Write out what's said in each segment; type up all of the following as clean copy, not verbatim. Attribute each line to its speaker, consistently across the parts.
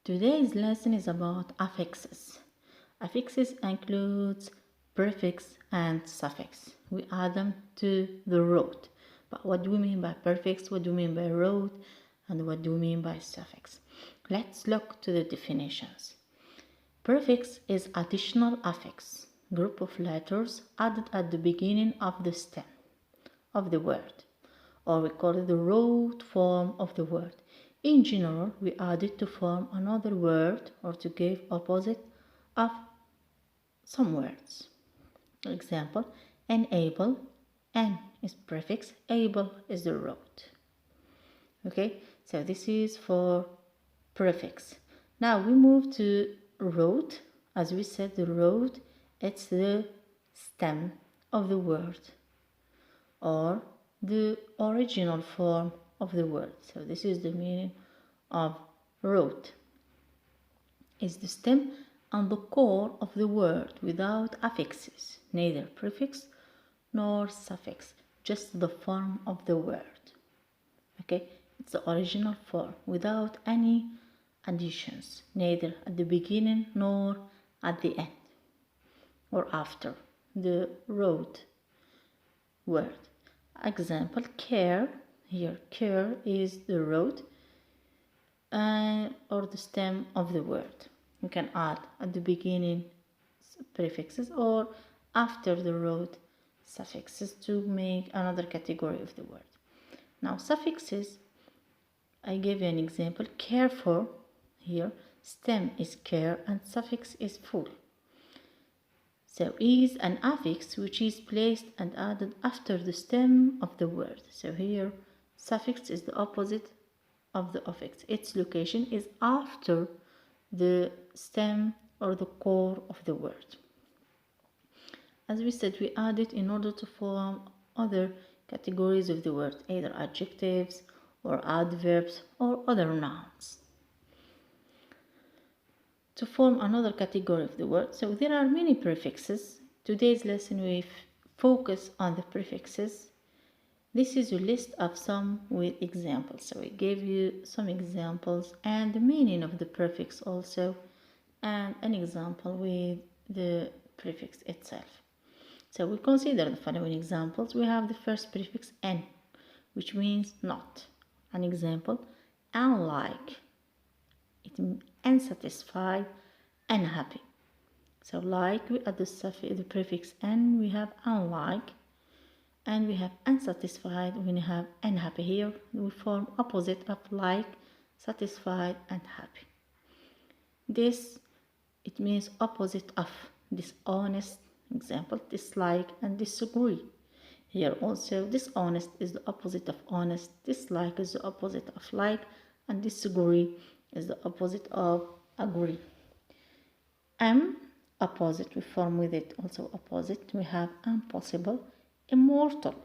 Speaker 1: Today's lesson is about affixes. Affixes includes prefix and suffix. We add them to the root. But what do we mean by prefix? What do we mean by root? And what do we mean by suffix? Let's look to the definitions. Prefix is additional affix, group of letters added at the beginning of the stem of the word, or we call it the root form of the word. In general, we add it to form another word or to give opposite of some words. For example, enable, N is prefix, able is the root. Okay, so this is for prefix. Now we move to root. As we said, the root, it's the stem of the word or the original form of the word. So this is the meaning of root. It's the stem and the core of the word without affixes, neither prefix nor suffix, just the form of the word. Okay, it's the original form without any additions, neither at the beginning nor at the end or after the root word. Example, care. Here, care is the root or the stem of the word. You can add at the beginning prefixes or after the root suffixes to make another category of the word. Now, suffixes, I gave you an example. Care for, here, stem is care and suffix is full. So is an affix which is placed and added after the stem of the word. So here, suffix is the opposite of the affix. Its location is after the stem or the core of the word. As we said, we add it in order to form other categories of the word, either adjectives or adverbs or other nouns. To form another category of the word. So there are many prefixes. Today's lesson we focus on the prefixes. This is a list of some with examples. So I gave you some examples and the meaning of the prefix also, and an example with the prefix itself. So we consider the following examples. We have the first prefix N, which means not. An example, unlike. It means unsatisfied, unhappy. So like we add the prefix N, we have unlike, and we have unsatisfied when we have unhappy. Here we form opposite of like, satisfied, and happy. This, it means opposite of dishonest. Example, dislike and disagree. Here also, dishonest is the opposite of honest, dislike is the opposite of like, and disagree is the opposite of agree. Opposite, we form with it also opposite. We have impossible, immortal.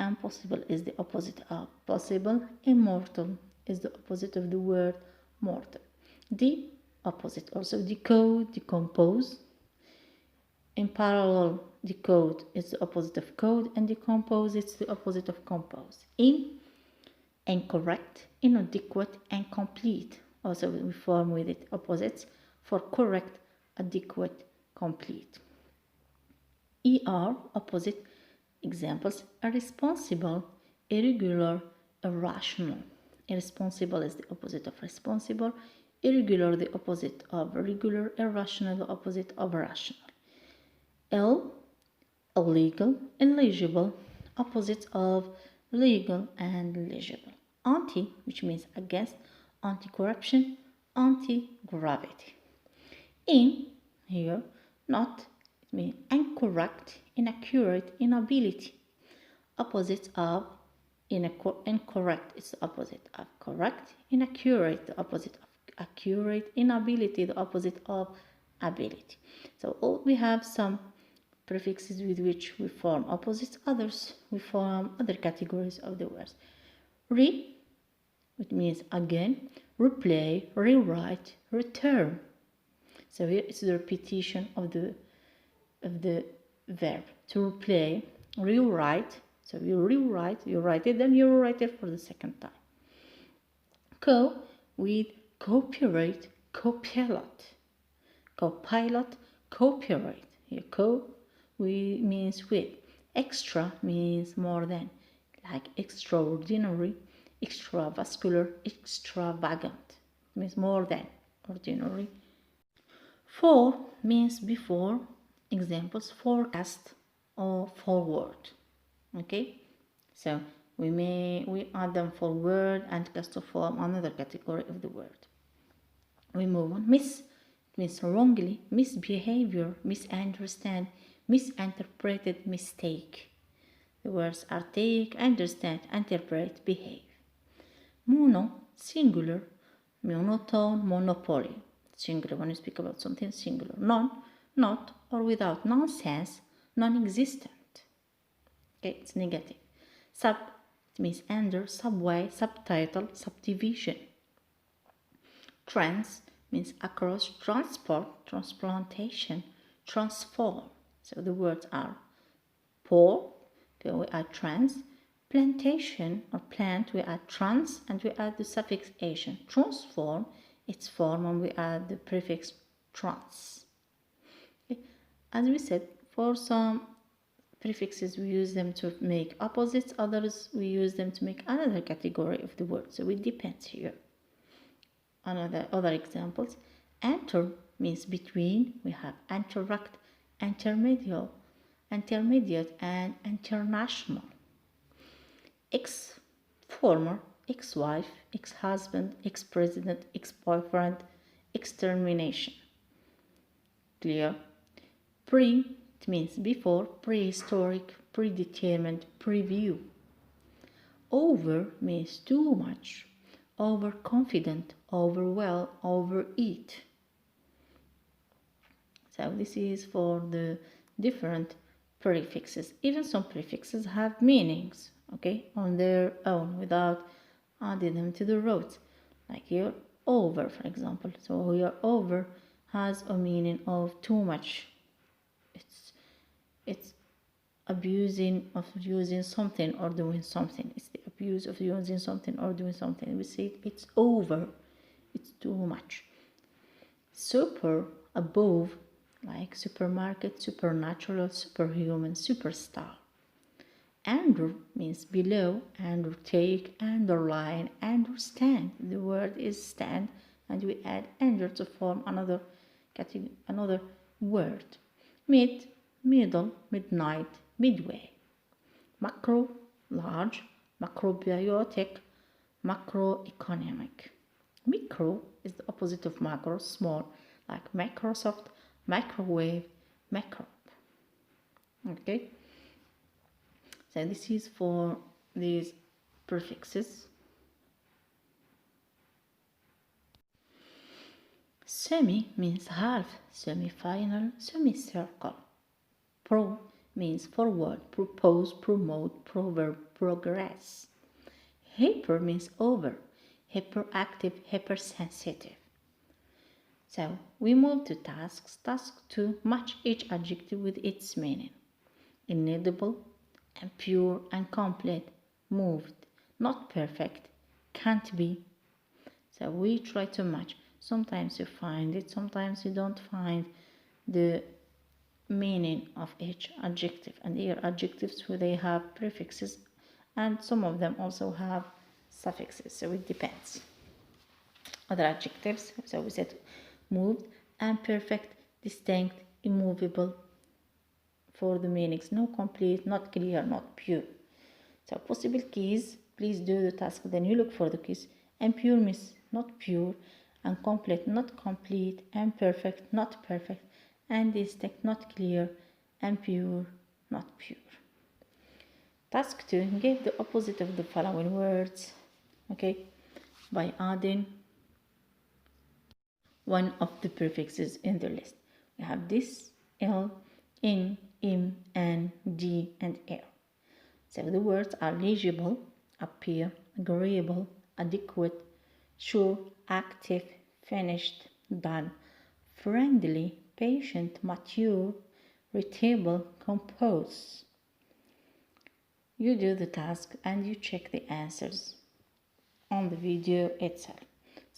Speaker 1: Impossible is the opposite of possible, immortal is the opposite of the word mortal. The opposite also, decode, decompose. In parallel, decode is the opposite of code, and decompose is the opposite of compose. Incorrect, inadequate, incomplete. Also we form with it opposites for correct, adequate, complete. Opposite. Examples, irresponsible, irregular, irrational. Irresponsible is the opposite of responsible, irregular the opposite of regular, irrational the opposite of rational. Illegal, illegible, opposite of legal and legible. Anti, which means against, anti-corruption, anti-gravity. Here, not, it means incorrect, inaccurate, inability. Opposite of incorrect, it's the opposite of correct, inaccurate, the opposite of accurate, inability, the opposite of ability. So we have some prefixes with which we form opposites, others we form other categories of the words. Which means again, replay, rewrite, return. So here it's the repetition of the verb. To replay, rewrite. So you rewrite, you write it, then you write it for the second time. With copyright, copilot, copilot, copyright. Here, means with, extra means more than, like extraordinary, extravascular, extravagant means more than ordinary. For means before, examples forecast or forward. Okay, so we add them for word and cast to form another category of the word. We move on. Miss means wrongly, misbehavior, misunderstand, misinterpreted, mistake. The words are take, understand, interpret, behave. Mono, singular, monotone, monopoly. Singular when you speak about something singular. Non, not or without, nonsense, non-existent. Okay, it's negative. Sub, it means under, subway, subtitle, subdivision. Trans means across, transport, transplantation, transform. So the words are pour, we add trans, plantation or plant, we add trans, and we add the suffix ation. Transform, its form, and we add the prefix trans. Okay. As we said, for some prefixes we use them to make opposites, others we use them to make another category of the word, so it depends here. Other examples, enter means between, we have interact, intermediate, and international. Ex-former, ex-wife, ex-husband, ex-president, ex-boyfriend, extermination. Clear? Pre, it means before, prehistoric, predetermined, preview. Over means too much, overconfident, overwhelm, overeat. So this is for the different prefixes. Even some prefixes have meanings, okay, on their own without adding them to the roots. Like here, over, for example. So here, over has a meaning of too much. It's abusing of using something or doing something. It's the abuse of using something or doing something. We say it's over. It's too much. Super, above, like supermarket, supernatural, superhuman, superstar. Under means below, undertake, underline, understand. The word is stand, and we add under to form another word. Mid, middle, midnight, midway. Macro, large, macrobiotic, macroeconomic. Micro is the opposite of macro, small, like Microsoft, microwave, microbe. Okay, so this is for these prefixes. Semi means half, semi-final, semicircle. Pro means forward, propose, promote, proverb, progress. Hyper means over, hyperactive, hypersensitive. So we move to tasks. Task 2, match each adjective with its meaning. Inedible, impure, incomplete, moved, not perfect, can't be. So we try to match. Sometimes you find it, sometimes you don't find the meaning of each adjective. And here adjectives, where they have prefixes, and some of them also have suffixes, so it depends. Other adjectives, so we said moved, imperfect, distinct, immovable, for the meanings no complete, not clear, not pure. So possible keys, please do the task, then you look for the keys. Impure means not pure, incomplete, not complete, imperfect, not perfect, and distinct, not clear, impure, not pure. Task 2, give the opposite of the following words, okay, by adding one of the prefixes in the list. We have this, L, in, im, and, d, and l. So the words are legible, appear, agreeable, adequate, sure, active, finished, done, friendly, patient, mature, readable, compose. You do the task and you check the answers on the video itself.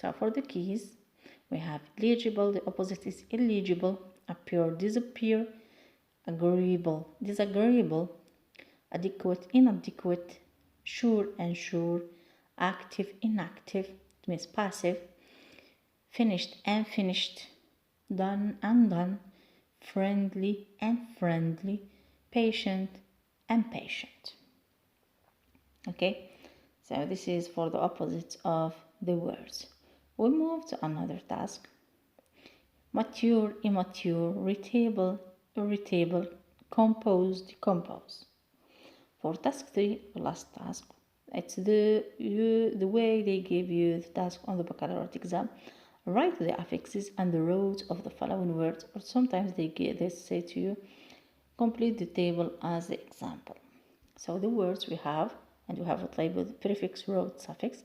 Speaker 1: So for the keys, we have legible, the opposite is illegible, appear, disappear, agreeable, disagreeable, adequate, inadequate, sure, unsure, active, inactive, it means passive, finished, unfinished, done, undone, friendly, unfriendly, patient, impatient. Okay, so this is for the opposites of the words. We move to another task. Mature, immature, readable, irritable, compose, decompose. For task 3, the last task, it's the way they give you the task on the baccalaureate exam. Write the affixes and the rows of the following words, or sometimes they say to you, complete the table as the example. So the words we have, and we have it labeled prefix, road, suffix: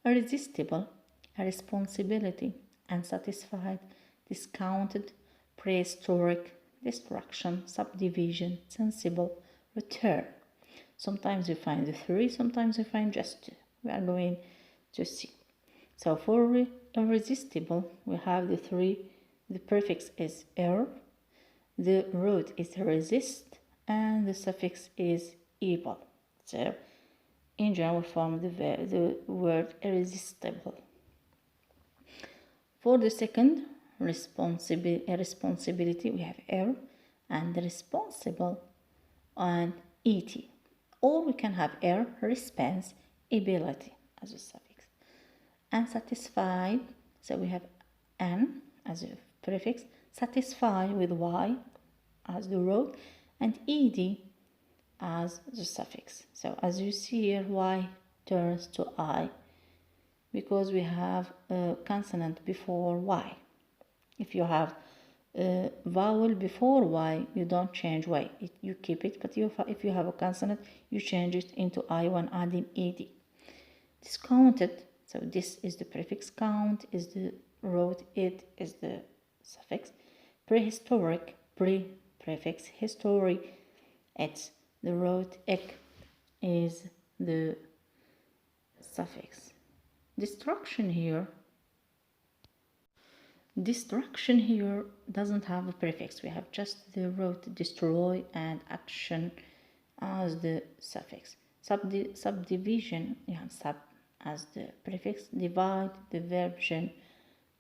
Speaker 1: irresistible, irresponsibility, unsatisfied, discounted, prehistoric, destruction, subdivision, sensible, return. Sometimes you find the 3, sometimes you find just 2. We are going to see. So for irresistible, we have the 3. The prefix is er, the root is resist, and the suffix is able. So in general form, the word irresistible. For the second, responsibility, we have er and responsible and et. Or we can have er, responsibility as a suffix. Unsatisfied, so we have an as a prefix, satisfy with y as the root, and ed as the suffix. So as you see here, y turns to I because we have a consonant before y. If you have a vowel before y, you don't change y, you keep it, but if you have a consonant, you change it into I when adding ed. Discounted, so this is the prefix, count is the root, it is the suffix. Prehistoric, prefix, history, it's the root, ek is the suffix. Destruction here doesn't have a prefix. We have just the root, destroy, and action as the suffix. Subdivision, you have sub as the prefix, divide, the version,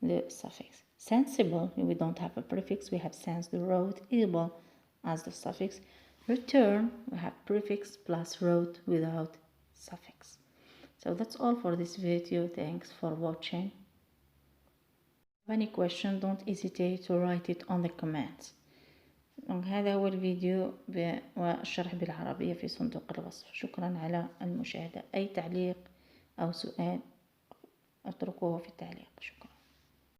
Speaker 1: the suffix. Sensible, we don't have a prefix, we have sense, the root, able as the suffix. Return, we have prefix plus root without suffix. So that's all for this video. Thanks for watching. If any question, don't hesitate to write it on the comments. هذا هو الفيديو والشرح بالعربية في صندوق الوصف. شكرا على المشاهدة. أي تعليق أو سؤال اتركوه في التعليق. شكرا.